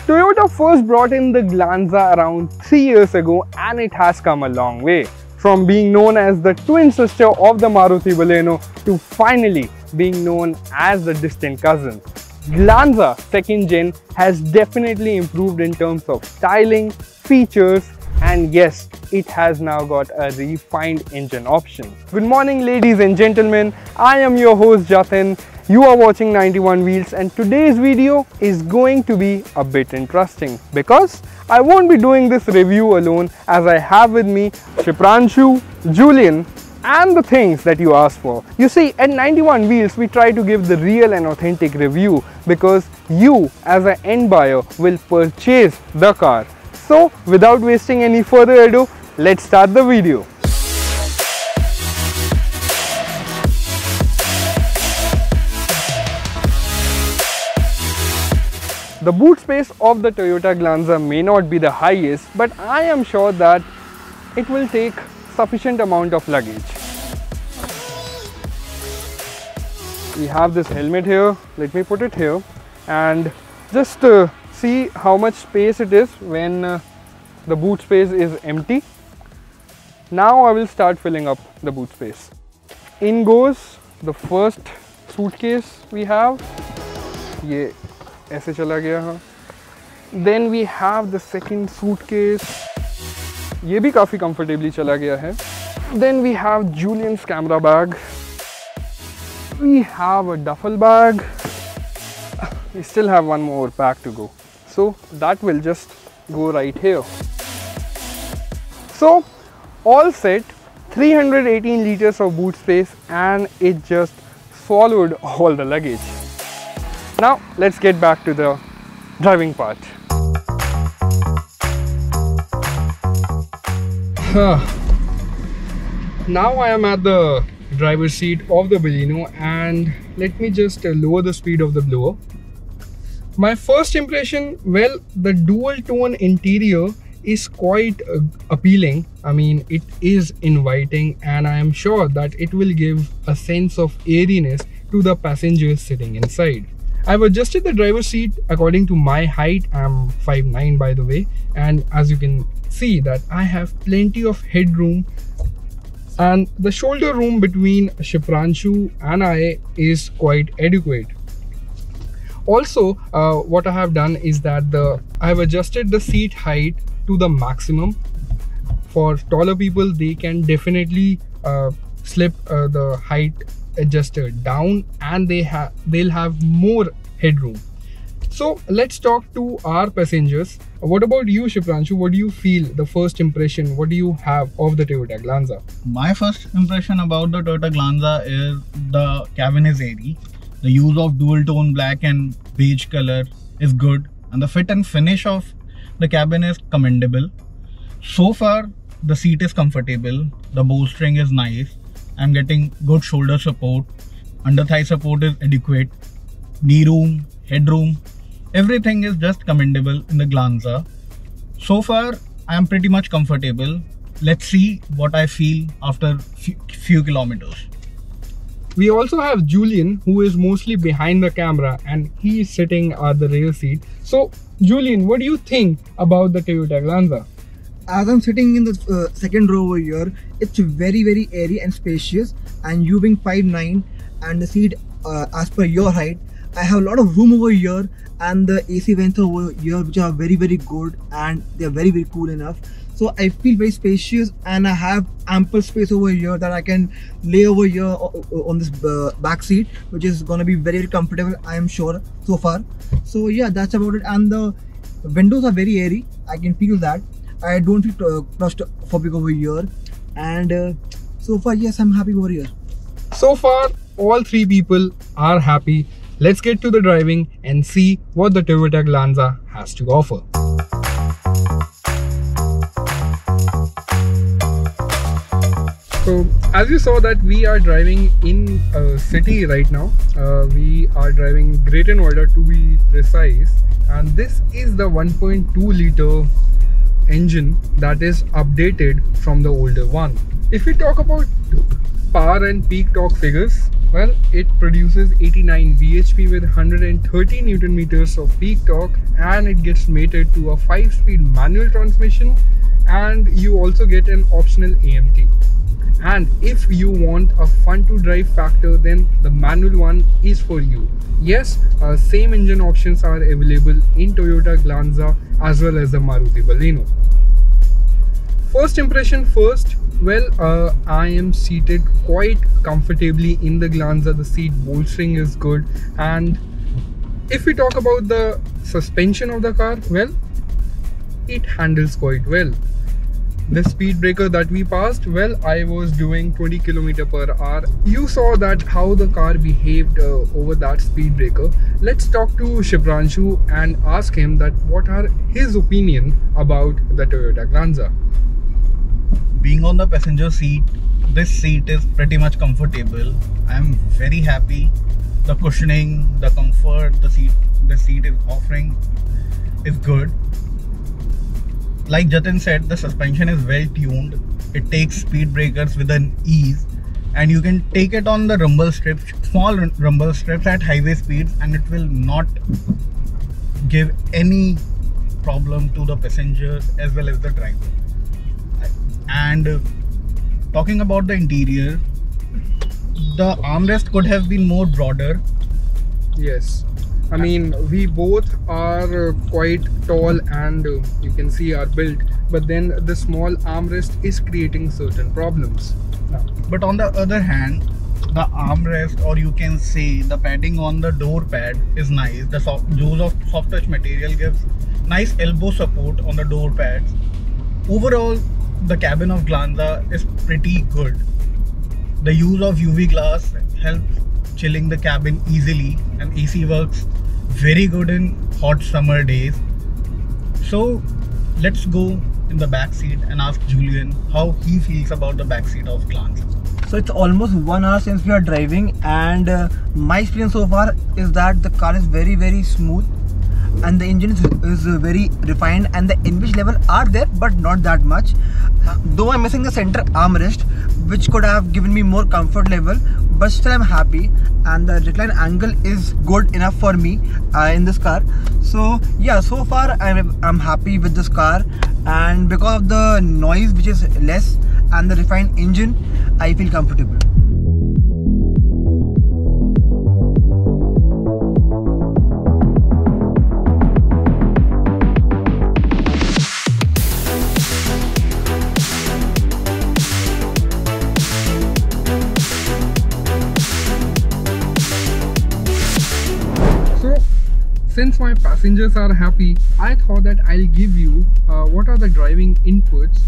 Toyota first brought in the Glanza around 3 years ago and it has come a long way. From being known as the twin sister of the Maruti Baleno to finally being known as the distant cousin. Glanza 2nd Gen has definitely improved in terms of styling, features, and yes, it has now got a refined engine option. Good morning ladies and gentlemen, I am your host Jatin. You are watching 91 Wheels and today's video is going to be a bit interesting because I won't be doing this review alone, as I have with me Shipranshu, Julian and the things that you asked for. You see, at 91 Wheels we try to give the real and authentic review because you as an end buyer will purchase the car. So without wasting any further ado, let's start the video. The boot space of the Toyota Glanza may not be the highest, but I am sure that it will take sufficient amount of luggage. We have this helmet here. Let me put it here and just see how much space it is when the boot space is empty. Now I will start filling up the boot space. In goes the first suitcase we have. ये ऐसे चला गया है. Then we have the second suitcase. ये भी काफ़ी comfortably चला गया है. Then we have Julian's camera bag. We have a duffel bag. We still have one more bag to go. So that will just go right here. So all set, 318 liters of boot space and it just swallowed all the luggage. Now let's get back to the driving part. Now I am at the driver's seat of the Baleno and let me just lower the speed of the blower. My first impression, well, the dual tone interior is quite appealing. I mean, it is inviting and I am sure that it will give a sense of airiness to the passengers sitting inside. I've adjusted the driver's seat according to my height. I'm 5'9" by the way, and as you can see that I have plenty of headroom and the shoulder room between Shipranshu and I is quite adequate. Also, what I have done is that I have adjusted the seat height to the maximum. For taller people, they can definitely slip the height adjuster down and they'll have more headroom. So let's talk to our passengers. What about you, Shipranshu? What do you feel, the first impression? What do you have of the Toyota Glanza? My first impression about the Toyota Glanza is the cabin is airy. The use of dual tone black and beige color is good and the fit and finish of the cabin is commendable. So far the seat is comfortable, the bolstering is nice. I'm getting good shoulder support, under thigh support is adequate, knee room, headroom, everything is just commendable in the Glanza. So far I am pretty much comfortable. Let's see what I feel after few kilometers. We also have Julian, who is mostly behind the camera and he is sitting at the rear seat. So Julian, what do you think about the Toyota Glanza? As I'm sitting in the second row over here, it's very airy and spacious, and you being 5'9" and the seat as per your height, I have a lot of room over here and the AC vents over here which are very good and they are very cool enough. So I feel very spacious and I have ample space over here that I can lay over here on this back seat, which is gonna be very comfortable, I am sure, so far. So yeah, that's about it. And the windows are very airy, I can feel that. I don't feel claustrophobic over here, and so far yes, I'm happy over here. So far all three people are happy. Let's get to the driving and see what the Toyota Glanza has to offer. So as you saw that we are driving in a city right now. We are driving Greater Noida to be precise, and this is the 1.2 liter engine that is updated from the older one. If we talk about power and peak torque figures, Well, it produces 89 bhp with 130 Newton meters of peak torque, and it gets mated to a 5-speed manual transmission, and you also get an optional AMT. And if you want a fun to drive factor, then the manual one is for you. Yes, same engine options are available in Toyota Glanza as well as the Maruti Baleno. First impression first, well, I am seated quite comfortably in the Glanza. The seat bolstering is good, and if we talk about the suspension of the car, well, it handles quite well. The speed breaker that we passed, well, I was doing 20 km/h. You saw that how the car behaved over that speed breaker. Let's talk to Shibranshu and ask him that what are his opinion about the Toyota Glanza. Being on the passenger seat, this seat is pretty much comfortable. I am very happy. The cushioning, the comfort the seat is offering is good. Like Jatin said, the suspension is well tuned. It takes speed breakers with an ease, and you can take it on the rumble strips, small rumble strips at highway speeds, and it will not give any problem to the passengers as well as the driver. And talking about the interior, the armrest could have been more broader. Yes, I mean, we both are quite tall and you can see our build, but then the small armrest is creating certain problems. But on the other hand, the armrest, or you can say the padding on the door pad, is nice. The soft touch material gives nice elbow support on the door pads. Overall, the cabin of Glanza is pretty good. The use of UV glass helps chilling the cabin easily, and AC works very good in hot summer days. So let's go in the back seat and ask Julian how he feels about the back seat of Glanza. So it's almost 1 hour since we are driving, and my experience so far is that the car is very smooth, and the engine is very refined, and the engine level are there but not that much. Though I'm missing the center armrest, which could have given me more comfort level, but still I'm happy, and the recline angle is good enough for me in this car. So yeah, so far I'm happy with this car, and because of the noise which is less and the refined engine, I feel comfortable. Since my passengers are happy, I thought that I'll give you what are the driving inputs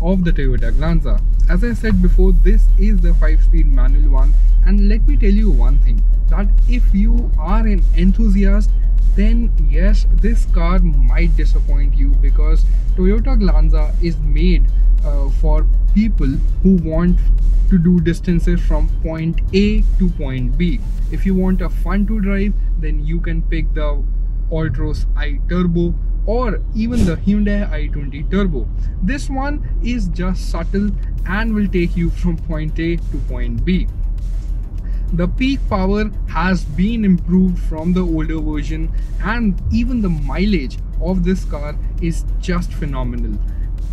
of the Toyota Glanza. As I said before, this is the 5-speed manual one, and let me tell you one thing, that if you are an enthusiast, then yes, this car might disappoint you, because Toyota Glanza is made for people who want to do distances from point A to point B. If you want a fun to drive, then you can pick the Altroz I Turbo or even the Hyundai i20 Turbo. This one is just subtle and will take you from point A to point B. The peak power has been improved from the older version, and even the mileage of this car is just phenomenal.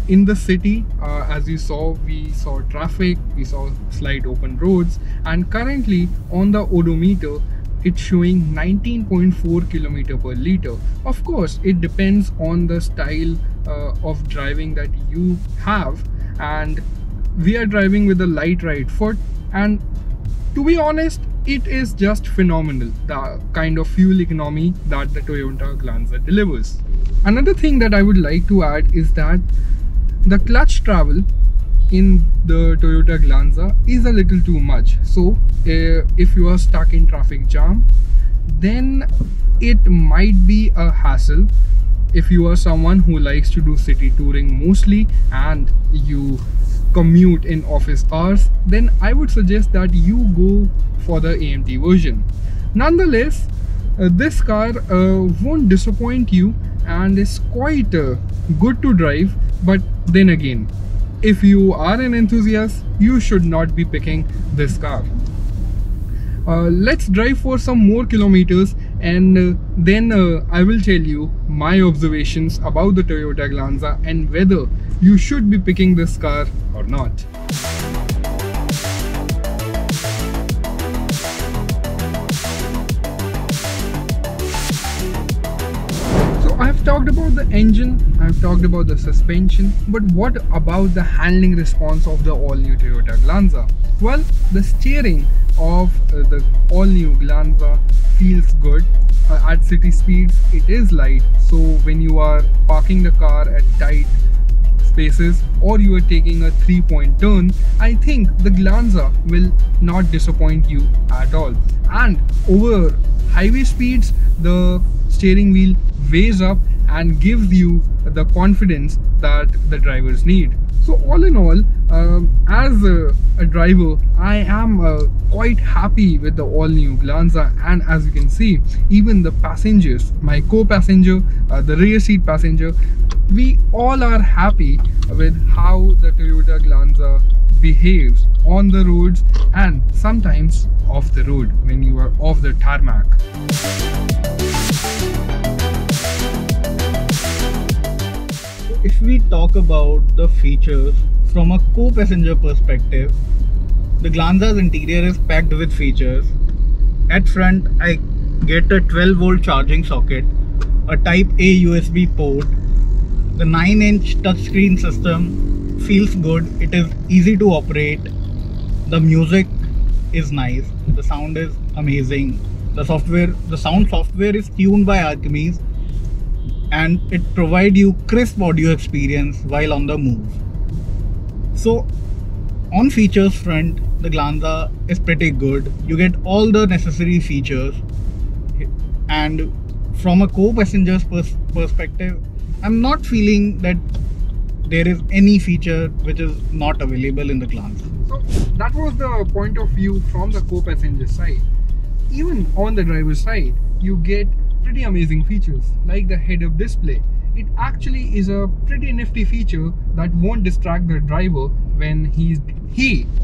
In the city, as you saw, we saw traffic, we saw slight open roads, and currently on the odometer it's showing 19.4 km/L. Of course, it depends on the style of driving that you have, and we are driving with a light right foot, and to be honest, it is just phenomenal, the kind of fuel economy that the Toyota Glanza delivers. Another thing that I would like to add is that the clutch travel in the Toyota Glanza is a little too much. So if you are stuck in traffic jam, then it might be a hassle. If you are someone who likes to do city touring mostly and you commute in office hours, then I would suggest that you go for the AMT version. Nonetheless, this car won't disappoint you and is quite good to drive. But then again, if you are an enthusiast, you should not be picking this car. Let's drive for some more kilometers, and then I will tell you my observations about the Toyota Glanza and whether you should be picking this car or not. I've talked about the engine, I've talked about the suspension, but what about the handling response of the all-new Toyota Glanza? Well, the steering of the all-new Glanza feels good. At city speeds, it is light, so when you are parking the car at tight spaces or you are taking a 3-point turn, I think the Glanza will not disappoint you at all. And over highway speeds, the steering wheel weighs up and gives you the confidence that the drivers need. So all in all, as a driver, I am quite happy with the all-new Glanza, and as you can see, even the passengers, my co-passenger, the rear seat passenger, we all are happy with how the Toyota Glanza behaves on the roads and sometimes off the road when you are off the tarmac. If we talk about the features from a co-passenger perspective, the Glanza's interior is packed with features. At front, I get a 12-volt charging socket, a Type A USB port. The 9-inch touchscreen system feels good. It is easy to operate. The music is nice. The sound is amazing. The sound software is tuned by Archimedes, and it provides you crisp audio experience while on the move. So on features front, the Glanza is pretty good. You get all the necessary features, and from a co-passenger's perspective, I'm not feeling that there is any feature which is not available in the Glanza. So that was the point of view from the co-passenger side. Even on the driver's side, you get pretty amazing features like the head-up display. It actually is a pretty nifty feature that won't distract the driver when he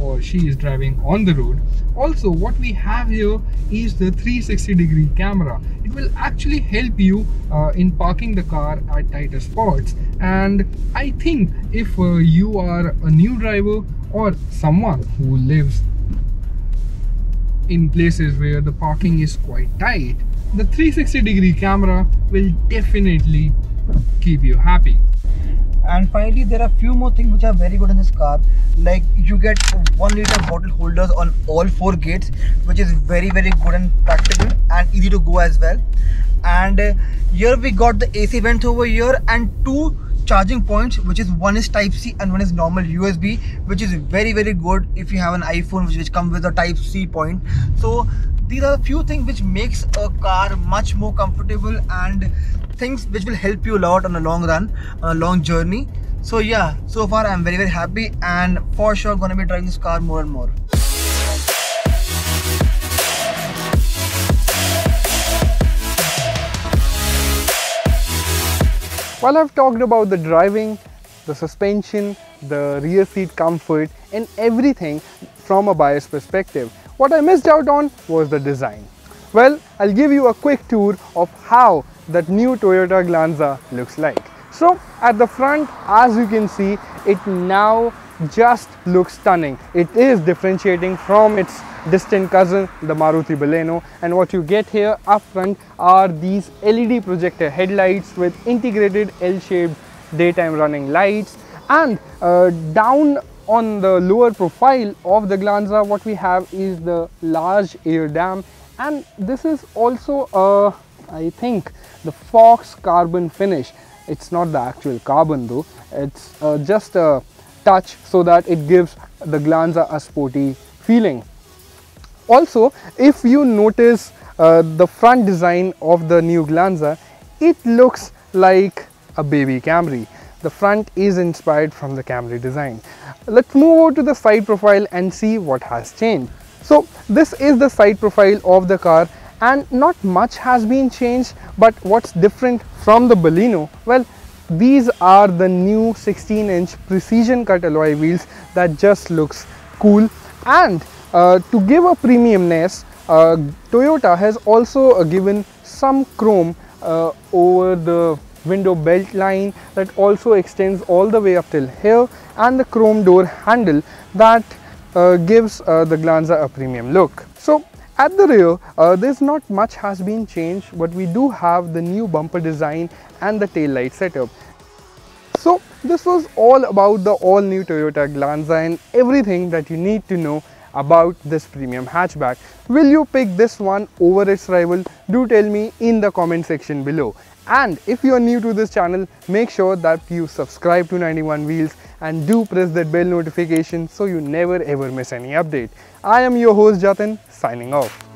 or she is driving on the road. Also, what we have here is the 360-degree camera. It will actually help you in parking the car at tighter spots, and I think if you are a new driver or someone who lives in places where the parking is quite tight, the 360-degree camera will definitely keep you happy. And finally, there are few more things which are very good in this car. Like you get 1 liter bottle holders on all 4 gates, which is very good and practical and easy to go as well. And here we got the AC vents over here and 2 charging points, which is one is Type C and one is normal USB, which is very good if you have an iPhone which comes with a Type C point. So these are a few things which makes a car much more comfortable and things which will help you a lot on a long run, on a long journey. So yeah, so far I'm very happy, and for sure gonna be driving this car more and more. While I've talked about the driving, the suspension, the rear seat comfort and everything from a buyer's perspective, what I missed out on was the design. Well, I'll give you a quick tour of how that new Toyota Glanza looks like. So at the front, as you can see, it now just looks stunning. It is differentiating from its distant cousin, the Maruti Baleno, and what you get here up front are these LED projector headlights with integrated L-shaped daytime running lights, and down on the lower profile of the Glanza, what we have is the large air dam, and this is also I think the Fox carbon finish. It's not the actual carbon though, it's just a touch so that it gives the Glanza a sporty feeling. Also, if you notice the front design of the new Glanza, it looks like a baby Camry. The front is inspired from the Camry design. Let's move over to the side profile and see what has changed. So this is the side profile of the car, and not much has been changed, but what's different from the Baleno, well, these are the new 16-inch precision cut alloy wheels that just looks cool. And to give a premiumness, Toyota has also given some chrome over the window belt line that also extends all the way up till here, and the chrome door handle that gives the Glanza a premium look. So at the rear, there's not much has been changed, but we do have the new bumper design and the tail light setup. So this was all about the all new Toyota Glanza and everything that you need to know about this premium hatchback. Will you pick this one over its rival? Do tell me in the comment section below. And if you are new to this channel, make sure that you subscribe to 91 Wheels and do press that bell notification so you never ever miss any update. I am your host Jatin, signing off.